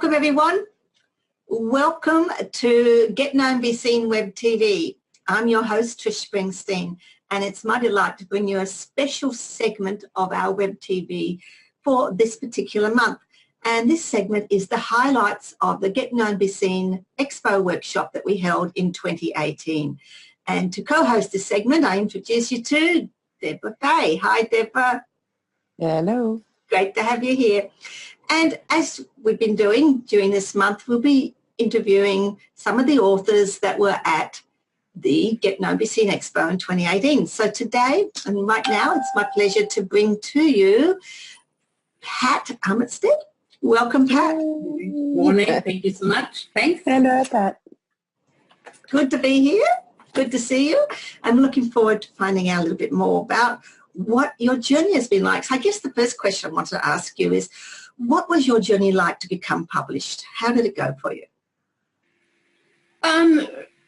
Welcome everyone. Welcome to Get Known, Be Seen Web TV. I'm your host Trish Springsteen, and it's my delight to bring you a special segment of our web TV for this particular month. And this segment is the highlights of the Get Known, Be Seen Expo workshop that we held in 2018. And to co-host this segment, I introduce you to Deborah Fay. Hi, Deborah. Hello. Great to have you here. And as we've been doing during this month, we'll be interviewing some of the authors that were at the Get Known, Be Seen Expo in 2018. So today and right now, it's my pleasure to bring to you Pat Armitstead. Welcome, Pat. Good morning. Thank you so much. Thanks. Hello, Pat. Good to be here. Good to see you. I'm looking forward to finding out a little bit more about what your journey has been like. So I guess the first question I wanted to ask you is, what was your journey like to become published? How did it go for you?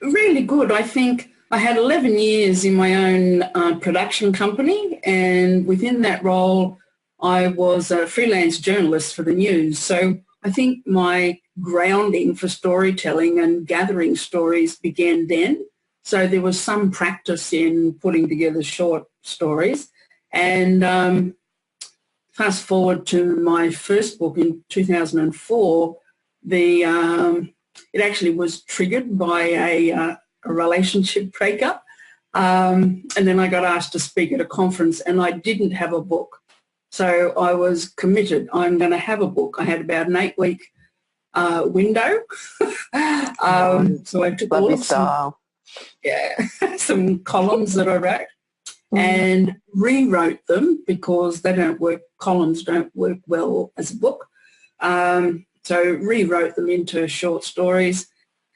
Really good. I think I had 11 years in my own production company, and within that role I was a freelance journalist for the news. So I think my grounding for storytelling and gathering stories began then. So there was some practice in putting together short stories. And fast forward to my first book in 2004, it actually was triggered by a relationship breakup. And then I got asked to speak at a conference, and I didn't have a book. So I was committed. I'm going to have a book. I had about an 8-week window. So I took all of some columns that I wrote and rewrote them, because they don't work. Columns don't work well as a book. So rewrote them into short stories.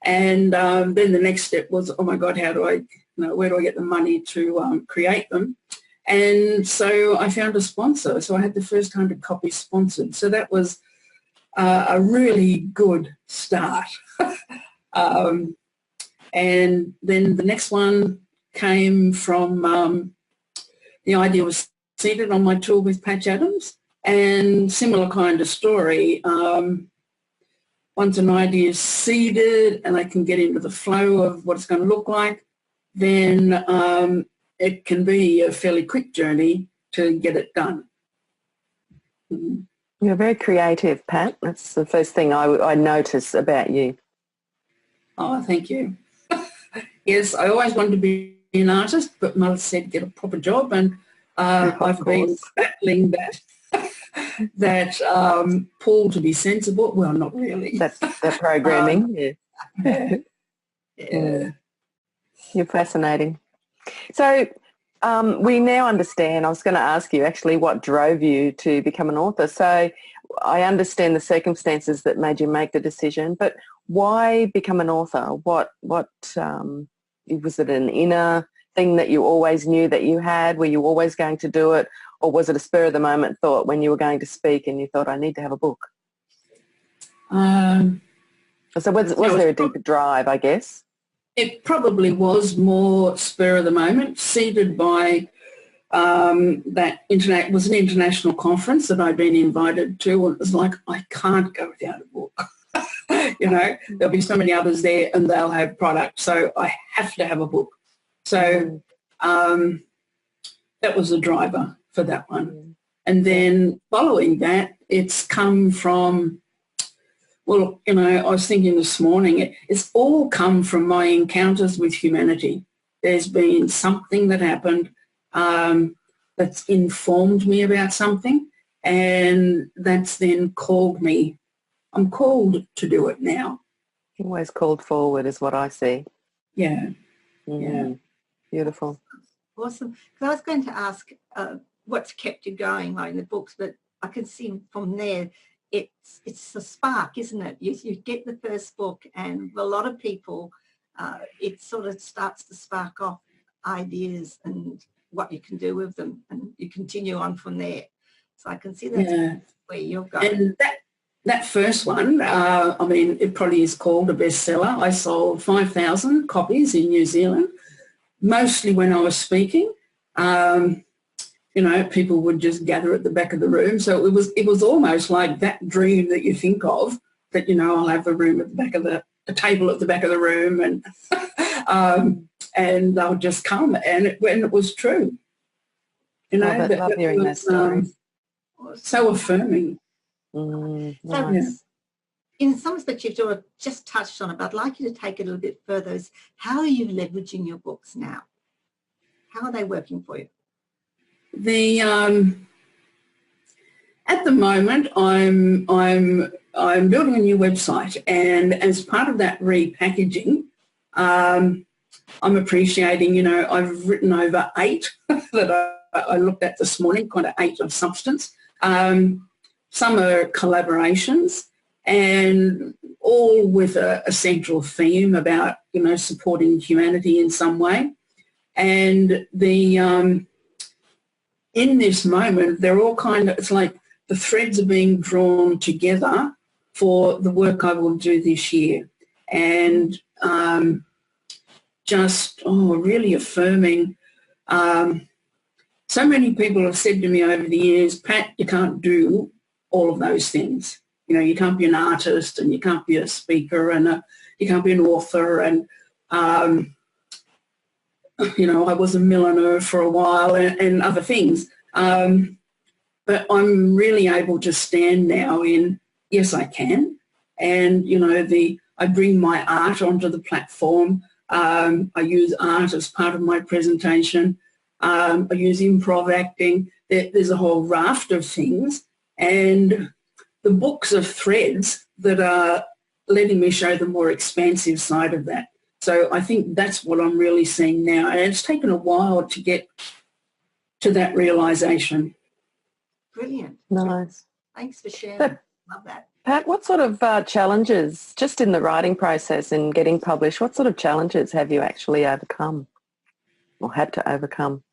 And then the next step was, oh my God, how do I, where do I get the money to create them? And so I found a sponsor. So I had the first 100 copies sponsored. So that was a really good start. And then the next one came from, the idea was seated on my tour with Patch Adams, and similar kind of story. Once an idea is seeded and I can get into the flow of what it's going to look like, then it can be a fairly quick journey to get it done. You're very creative, Pat. That's the first thing I notice about you. Oh, thank you. Yes, I always wanted to be an artist, but Mother said get a proper job, and I've been battling that pull to be sensible. Well, not really. That's the programming. Yeah. You're fascinating. So we now understand, I was going to ask you actually what drove you to become an author. So I understand the circumstances that made you make the decision, but why become an author? What was it, an inner thing that you always knew that you had? Were you always going to do it? Or was it a spur of the moment thought when you were going to speak and you thought, I need to have a book? So was there a deeper drive, I guess? It probably was more spur of the moment, seeded by it was an international conference that I'd been invited to, and it was like, I can't go without a book. There'll be so many others there and they'll have product, so I have to have a book. So that was the driver for that one. And then following that, it's come from, well, I was thinking this morning, it's all come from my encounters with humanity. There's been something that happened that's informed me about something, and that's then called me. I'm called to do it now. Always called forward is what I see. Yeah. Yeah. Beautiful. Awesome. Because I was going to ask what's kept you going writing the books, but I can see from there it's a spark, isn't it? You get the first book, and for a lot of people it sort of starts to spark off ideas and what you can do with them, and you continue on from there. So I can see that's where you're going. And that first one, it probably is called a bestseller. I sold 5,000 copies in New Zealand, mostly when I was speaking. People would just gather at the back of the room. So it was almost like that dream that you think of that, you know, I'll have a room at the back of a table at the back of the room, and they'll just come, and it was true. You know, I love hearing those stories. So affirming. Nice. So, in some respects, you've sort of just touched on it, but I'd like you to take it a little bit further. Is how are you leveraging your books now? How are they working for you? At the moment, I'm building a new website, and as part of that repackaging, I'm appreciating, you know, I've written over 8 that I looked at this morning, kind of 8 of substance. Some are collaborations, and all with a central theme about, you know, supporting humanity in some way. And in this moment, they're all kind of, it's like the threads are being drawn together for the work I will do this year. And really affirming. So many people have said to me over the years, Pat, you can't do all of those things. You know, you can't be an artist, and you can't be a speaker, and you can't be an author, and you know, I was a milliner for a while, and other things. But I'm really able to stand now in, yes, I can. And, you know, I bring my art onto the platform. I use art as part of my presentation. I use improv acting. There's a whole raft of things. And the books are threads that are letting me show the more expansive side of that. So I think that's what I'm really seeing now. And it's taken a while to get to that realisation. Brilliant. Nice. Thanks for sharing. Love that. Pat, what sort of challenges, just in the writing process and getting published, what sort of challenges have you actually overcome or had to overcome?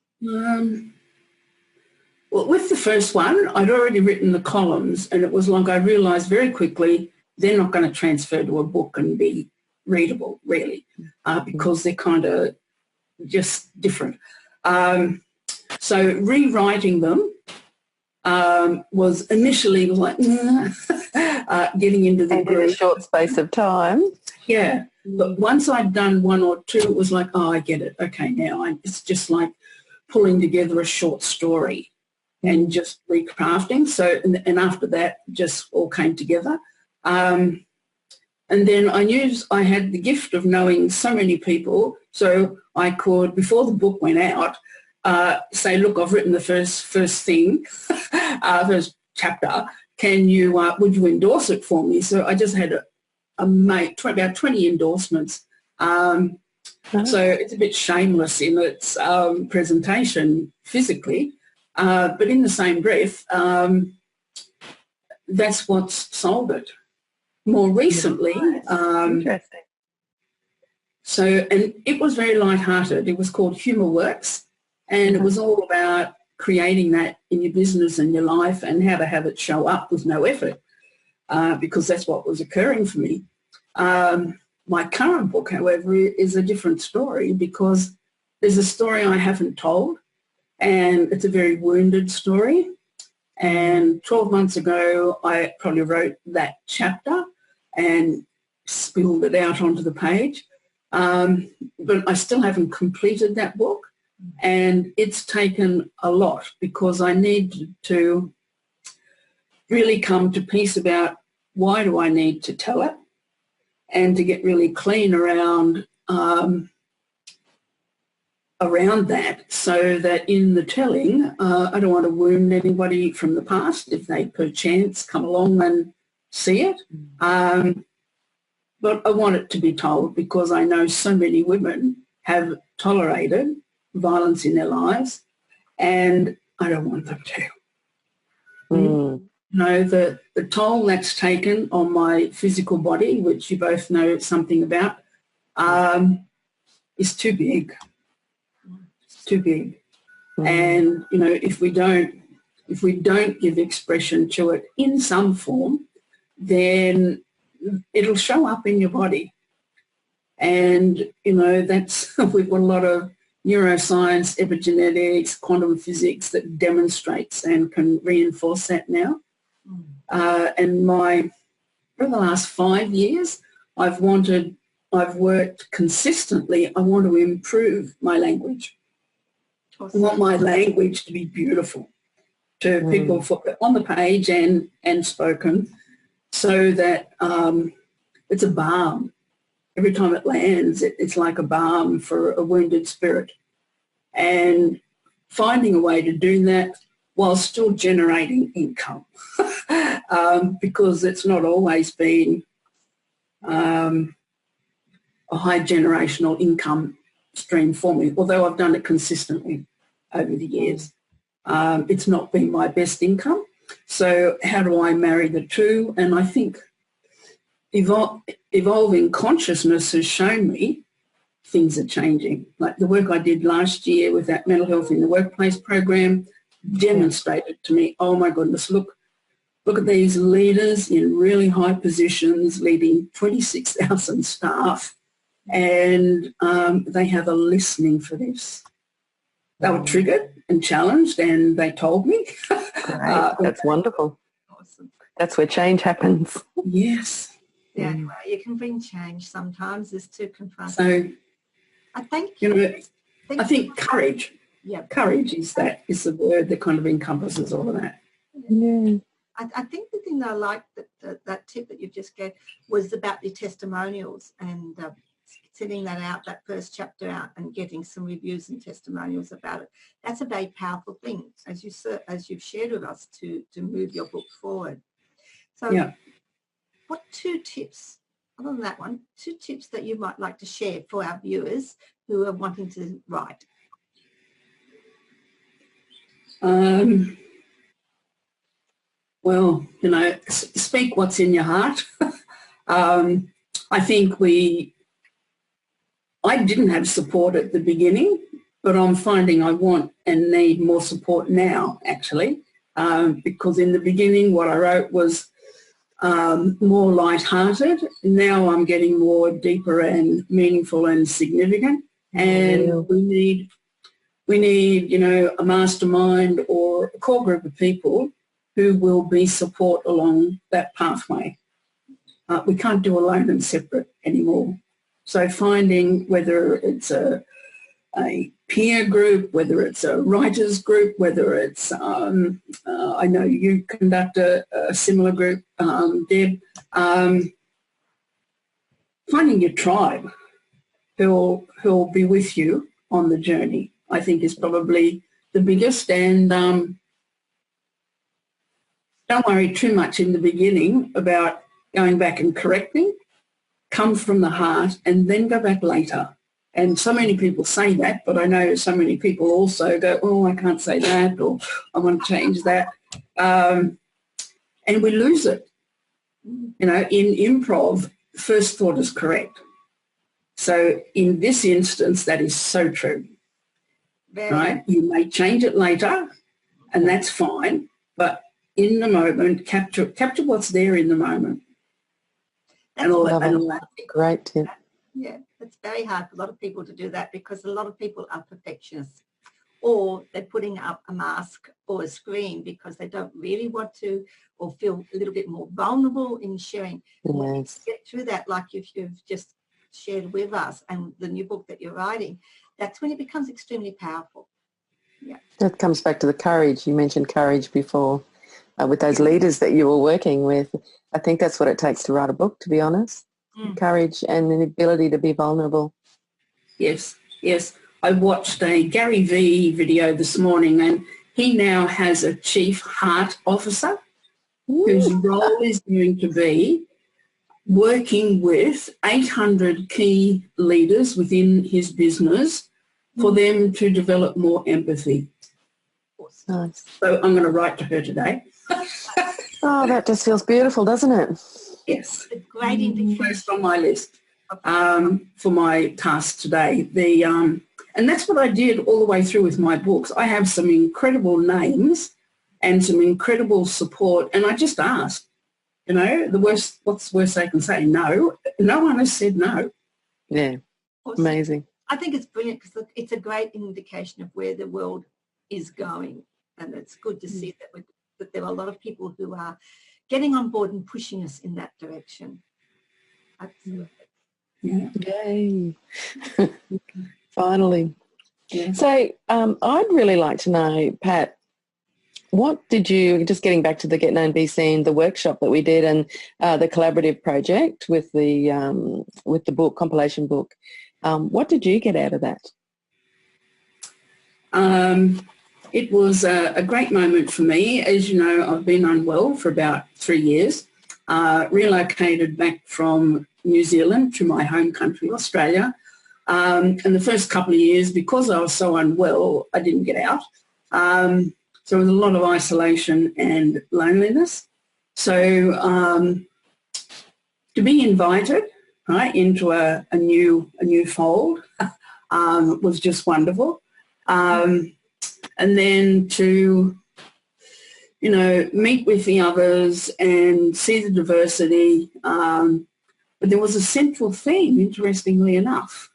Well, with the first one, I'd already written the columns, and it was like I realised very quickly they're not going to transfer to a book and be readable, really, because they're kind of just different. So rewriting them was initially like getting into the groove. In a short space of time. Yeah, but once I'd done 1 or 2, it was like, oh, I get it. Okay, now it's just like pulling together a short story and just recrafting. So, and after that, just all came together. And then I knew I had the gift of knowing so many people, so I could, before the book went out, say, look, I've written the first thing, first chapter. Can you, would you endorse it for me? So I just had about 20 endorsements. So it's a bit shameless in its presentation physically, but in the same breath, that's what's sold it. More recently, interesting. So, and it was very light-hearted. It was called Humour Works, and it was all about creating that in your business and your life and how to have it show up with no effort, because that's what was occurring for me. My current book, however, is a different story, because there's a story I haven't told, and it's a very wounded story. And 12 months ago, I probably wrote that chapter and spilled it out onto the page. But I still haven't completed that book, and it's taken a lot, because I need to really come to peace about why do I need to tell it, and to get really clean around that, so that in the telling, I don't want to wound anybody from the past if they perchance come along and see it. But I want it to be told, because I know so many women have tolerated violence in their lives, and I don't want them to. You know, the toll that's taken on my physical body, which you both know something about, is too big. It's too big. And, you know, if we don't give expression to it in some form, then it'll show up in your body. And, you know, that's, we've got a lot of neuroscience, epigenetics, quantum physics that demonstrates and can reinforce that now. And my for the last 5 years, I've worked consistently. I want to improve my language. Awesome. I want my language to be beautiful to people on the page and spoken, so that it's a balm. Every time it lands, it's like a balm for a wounded spirit. And finding a way to do that while still generating income, because it's not always been a high generational income stream for me, although I've done it consistently over the years. It's not been my best income. So how do I marry the two? And I think evolving consciousness has shown me things are changing. Like the work I did last year with that mental health in the workplace program demonstrated to me, oh my goodness, look at these leaders in really high positions leading 26,000 staff, and they have a listening for this. They were triggered and challenged, and they told me. Great. That's wonderful. Awesome. That's where change happens. Yes. The only way you can bring change sometimes is to confront. So, I think I think courage. Yeah. Courage is the word that kind of encompasses all of that. Yeah. I think the thing that I liked that tip that you just gave was about the testimonials and sending that first chapter out and getting some reviews and testimonials about it. That's a very powerful thing, as you've shared with us, to move your book forward. So yeah. What 2 tips, other than that one, 2 tips that you might like to share for our viewers who are wanting to write? Well, speak what's in your heart. I think I didn't have support at the beginning, but I'm finding I want and need more support now, actually, because in the beginning what I wrote was more light-hearted. Now I'm getting more deeper and meaningful and significant, and we need, a mastermind or a core group of people who will be support along that pathway. We can't do alone and separate anymore. So finding whether it's a peer group, whether it's a writers group, whether it's, I know you conduct a similar group, Deb, finding your tribe who'll be with you on the journey, I think, is probably the biggest. And don't worry too much in the beginning about going back and correcting. Come from the heart and then go back later. And so many people say that, but I know so many people also go, oh, I can't say that, or I want to change that. And we lose it. In improv, first thought is correct. So in this instance, that is so true. Right? You may change it later, and that's fine, but in the moment, capture what's there in the moment. And all that. Great tip. Yeah, it's very hard for a lot of people to do that because a lot of people are perfectionists, or they're putting up a mask or a screen because they don't really want to or feel a little bit more vulnerable in sharing. Yes. When you get through that, like you've just shared with us and the new book that you're writing, that's when it becomes extremely powerful. Yeah. That comes back to the courage. You mentioned courage before with those leaders that you were working with. I think that's what it takes to write a book, to be honest. Courage and the ability to be vulnerable. Yes, yes. I watched a Gary Vee video this morning, and he now has a chief heart officer whose role is going to be working with 800 key leaders within his business for them to develop more empathy. Nice. So I'm going to write to her today. Oh, that just feels beautiful, doesn't it? Yes. A great indication. First on my list for my task today. And that's what I did all the way through with my books. I have some incredible names and some incredible support, and I just asked, what's the worst they can say? No. No one has said no. Yeah, Awesome. Amazing. I think it's brilliant because it's a great indication of where the world is going, and it's good to see that there are a lot of people who are getting on board and pushing us in that direction. Absolutely. Yeah. Yay. Finally. Yeah. So I'd really like to know, Pat, what did you, just getting back to the Get Known Be Seen, the workshop that we did and the collaborative project with the book, compilation book, what did you get out of that? It was a great moment for me. As you know, I've been unwell for about 3 years, relocated back from New Zealand to my home country, Australia. And the first couple of years, because I was so unwell, I didn't get out. So there was a lot of isolation and loneliness. So to be invited, right, into a new fold was just wonderful. And then to, you know, meet with the others and see the diversity. But there was a central theme, interestingly enough,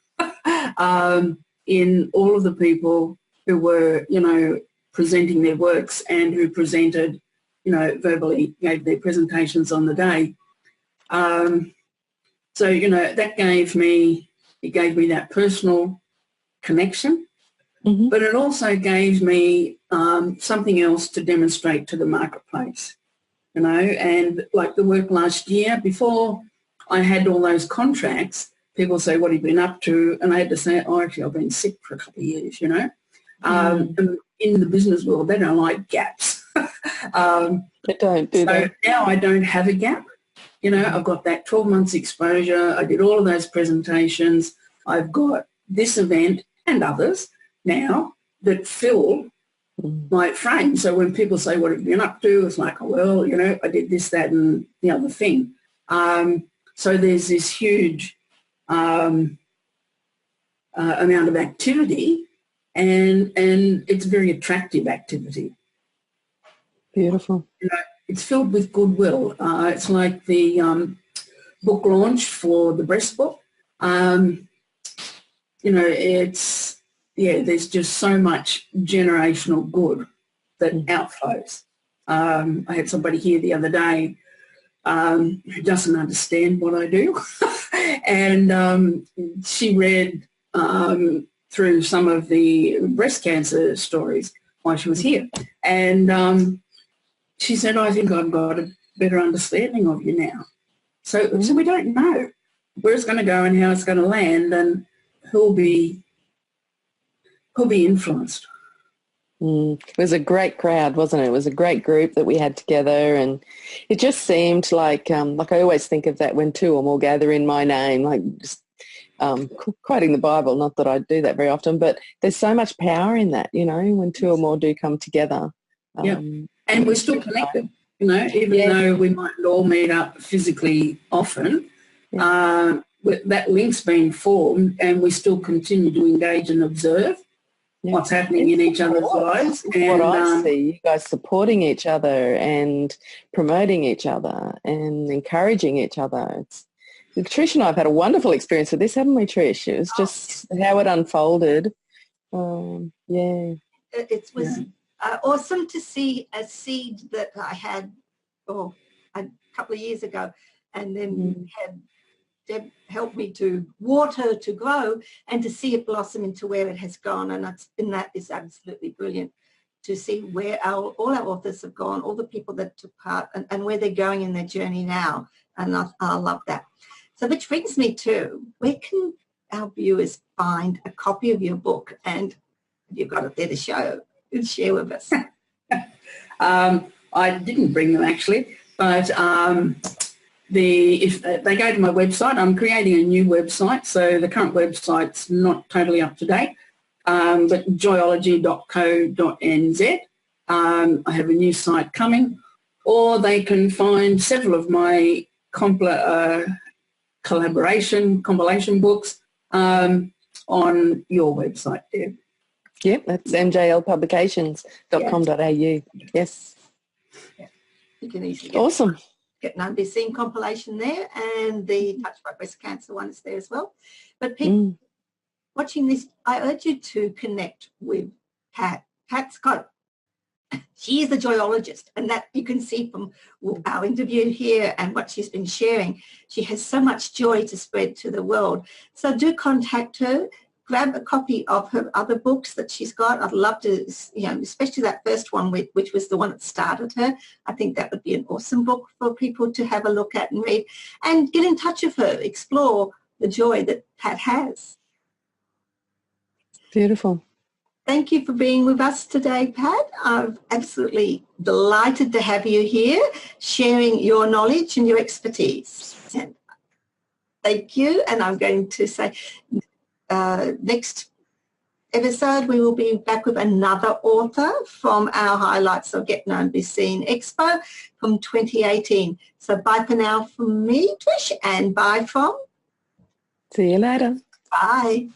in all of the people who were, you know, presenting their works and who presented, you know, verbally gave their presentations on the day. So, you know, it gave me that personal connection, but it also gave me something else to demonstrate to the marketplace, you know, and like the work last year, before I had all those contracts, people say, what have you been up to? And I had to say, oh, actually, I've been sick for a couple of years, you know. And in the business world, they don't like gaps. They don't, do they? So now I don't have a gap. You know, I've got that 12 months exposure. I did all of those presentations. I've got this event and others now that fill my frame. So when people say, what have you been up to? It's like, oh, well, you know, I did this, that, and the other thing. So there's this huge amount of activity, and it's very attractive activity. Beautiful. You know, it's filled with goodwill. It's like the book launch for the breast book. You know, there's just so much generational good that outflows. I had somebody here the other day who doesn't understand what I do. And she read through some of the breast cancer stories while she was here. And she said, I think I've got a better understanding of you now. So we don't know where it's going to go and how it's going to land and who'll be influenced. It was a great crowd, wasn't it? It was a great group that we had together, and it just seemed like I always think of that when two or more gather in my name, like just quoting the Bible, not that I do that very often, but there's so much power in that, you know, when two or more do come together. Yeah, and we're still connected, you know, even though we mightn't all meet up physically often, that link's been formed and we still continue to engage and observe what's happening in each other's lives. And what I see, you guys supporting each other and promoting each other and encouraging each other. Trish and I have had a wonderful experience with this, haven't we, Trish? It was just how it unfolded. It was awesome to see a seed that I had a couple of years ago, and then had Deb helped me to water, to grow, and to see it blossom into where it has gone. And that is absolutely brilliant to see where all our authors have gone, all the people that took part, and where they're going in their journey now. And I love that. So which brings me to, where can our viewers find a copy of your book? And you've got it there to show and share with us. I didn't bring them actually, but if they go to my website, I'm creating a new website, so the current website's not totally up to date, but joyology.co.nz. I have a new site coming, or they can find several of my compilation books on your website, Deb. Yep, that's mjlpublications.com.au. Yes. Yeah. You can easily get Known Be Seen compilation there, and the Touched by Breast Cancer one is there as well. But people watching this, I urge you to connect with Pat. Pat's got She is a joyologist, and that you can see from our interview here and what she's been sharing. She has so much joy to spread to the world. So do contact her. Grab a copy of her other books that she's got. I'd love to, especially that first one, which was the one that started her. I think that would be an awesome book for people to have a look at and read. And get in touch with her. Explore the joy that Pat has. Beautiful. Thank you for being with us today, Pat. I'm absolutely delighted to have you here, sharing your knowledge and your expertise. And thank you. And I'm going to say, next episode we will be back with another author from our highlights of Get Known Be Seen Expo from 2018. So bye for now from me, Trish, and bye from... See you later. Bye.